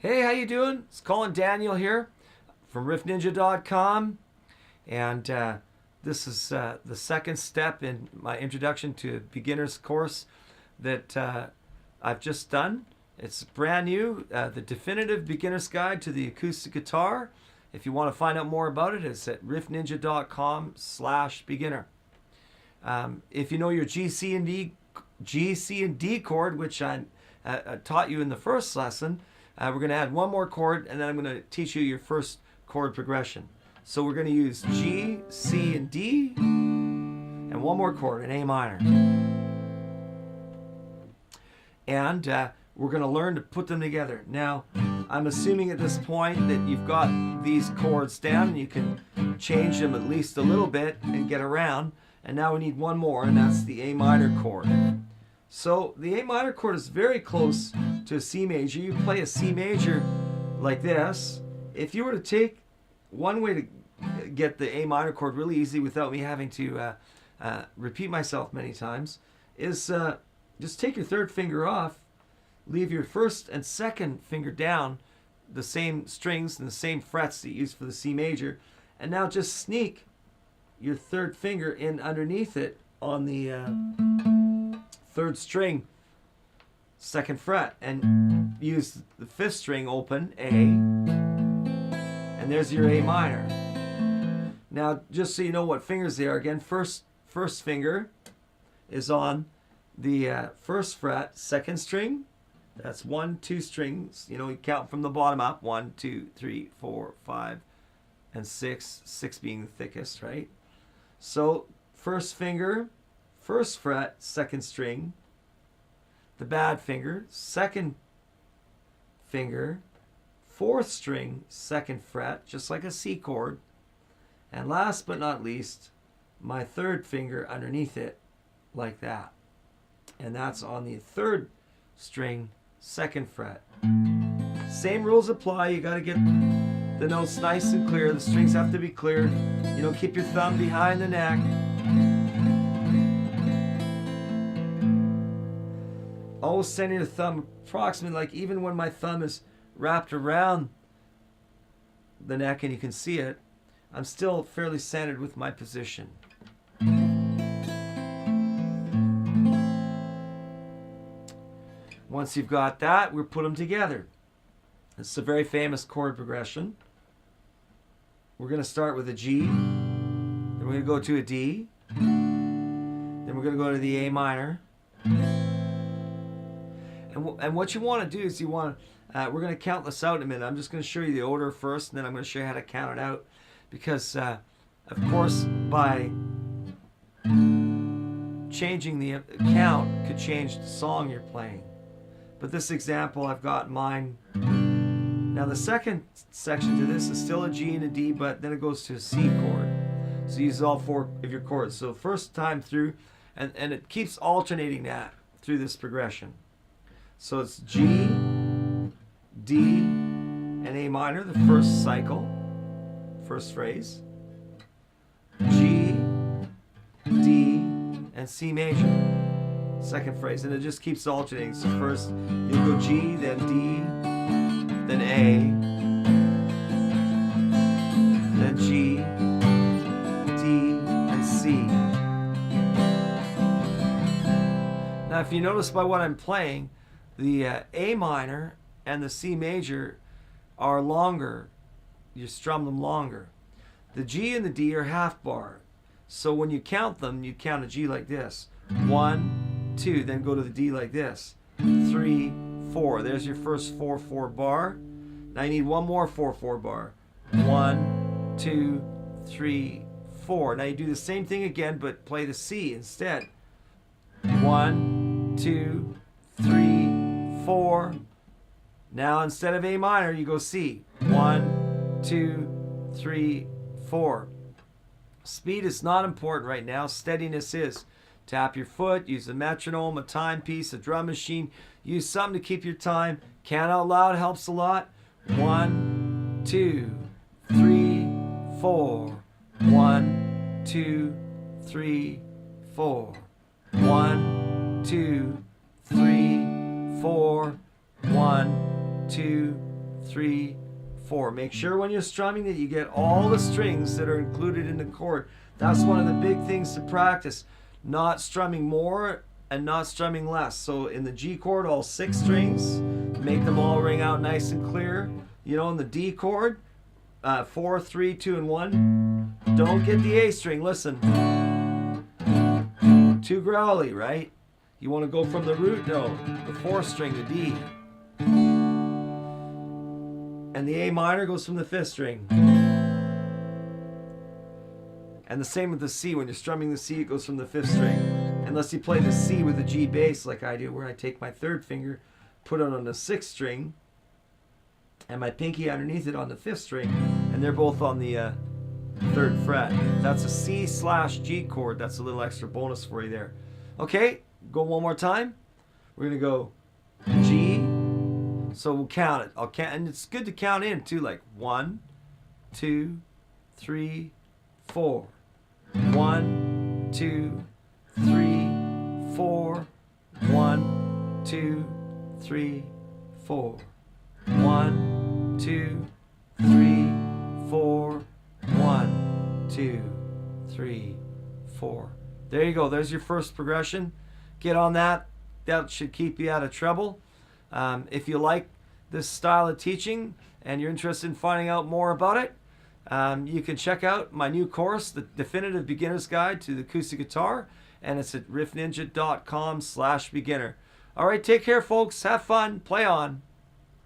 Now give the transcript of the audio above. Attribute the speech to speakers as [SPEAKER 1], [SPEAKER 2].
[SPEAKER 1] Hey, how you doing? It's Colin Daniel here from riffninja.com, and this is the second step in my introduction to a beginner's course that I've just done. It's brand new, the definitive beginner's guide to the acoustic guitar. If you want to find out more about it, it's at riffninja.com/beginner. If you know your G, C, and D chord, which I taught you in the first lesson, we're going to add one more chord, and then I'm going to teach you your first chord progression. So we're going to use G, C, and D, and one more chord, an A minor. And we're going to learn to put them together. Now, I'm assuming at this point that you've got these chords down, and you can change them at least a little bit and get around. And now we need one more, and that's the A minor chord. So the A minor chord is very close to a C major. You play a C major like this. If you were to take one way to get the A minor chord really easy without me having to repeat myself many times is just take your third finger off, leave your first and second finger down, the same strings and the same frets that you use for the C major, and now just sneak your third finger in underneath it on the third string, second fret, and use the fifth string open, A, and there's your A minor. Now, just so you know what fingers they are, again, first finger is on the first fret, second string. That's 1, 2 strings. You know, you count from the bottom up. 1, 2, 3, 4, 5, and 6. 6 being the thickest, right? So, first finger, first fret, second string. The bad finger, second finger, fourth string, second fret, just like a C chord. And last but not least, my third finger underneath it, like that. And that's on the third string, second fret. Same rules apply. You got to get the notes nice and clear. The strings have to be clear. You know, keep your thumb behind the neck. Always sending your thumb approximately, like even when my thumb is wrapped around the neck and you can see it, I'm still fairly centered with my position. Once you've got that, we'll put them together. It's a very famous chord progression. We're going to start with a G, then we're going to go to a D, then we're going to go to the A minor. And what you want to do is we're going to count this out in a minute. I'm just going to show you the order first, and then I'm going to show you how to count it out. Because, of course, by changing the count could change the song you're playing. But this example, I've got mine. Now the second section to this is still a G and a D, but then it goes to a C chord. So you use all 4 of your chords. So first time through, and it keeps alternating that through this progression. So it's G, D, and A minor, the first cycle, first phrase. G, D, and C major, second phrase. And it just keeps alternating. So first you'll go G, then D, then A, then G, D, and C. Now if you notice by what I'm playing, the A minor and the C major are longer. You strum them longer. The G and the D are half bar. So when you count them, you count a G like this. 1, 2, then go to the D like this. 3, 4. There's your first 4/4 bar. Now you need one more 4/4 bar. 1, 2, 3, 4. Now you do the same thing again, but play the C instead. 1, 2, 3, 4. Now instead of A minor, you go C. 1, 2, 3, 4. Speed is not important right now. Steadiness is. Tap your foot, use a metronome, a timepiece, a drum machine. Use something to keep your time. Count out loud helps a lot. 1, 2, 3, 4. 1, 2, 3, 4. 1, 2, 3, 4. 1, 2, 3, 4. Make sure when you're strumming that you get all the strings that are included in the chord. That's one of the big things to practice. Not strumming more and not strumming less. So in the G chord, all 6 strings, make them all ring out nice and clear. You know, in the D chord, 4, 3, 2, and 1. Don't get the A string. Listen. Too growly, right? You want to go from the root? No. The 4th string, the D. And the A minor goes from the 5th string. And the same with the C. When you're strumming the C, it goes from the 5th string. Unless you play the C with the G bass like I do, where I take my 3rd finger, put it on the 6th string, and my pinky underneath it on the 5th string, and they're both on the 3rd fret. That's a C/G chord. That's a little extra bonus for you there. Okay, go one more time. We're going to go G. So we'll count it. I'll count, and it's good to count in too, like 1, 2, 3, 4. 1, 2, 3, 4. 1, 2, 3, 4. 1, 2, 3, 4. 1, 2, 3, 4. There you go. There's your first progression. Get on that. That should keep you out of trouble. If you like this style of teaching and you're interested in finding out more about it, you can check out my new course, The Definitive Beginner's Guide to the Acoustic Guitar, and it's at riffninja.com/beginner. All right, take care, folks. Have fun. Play on.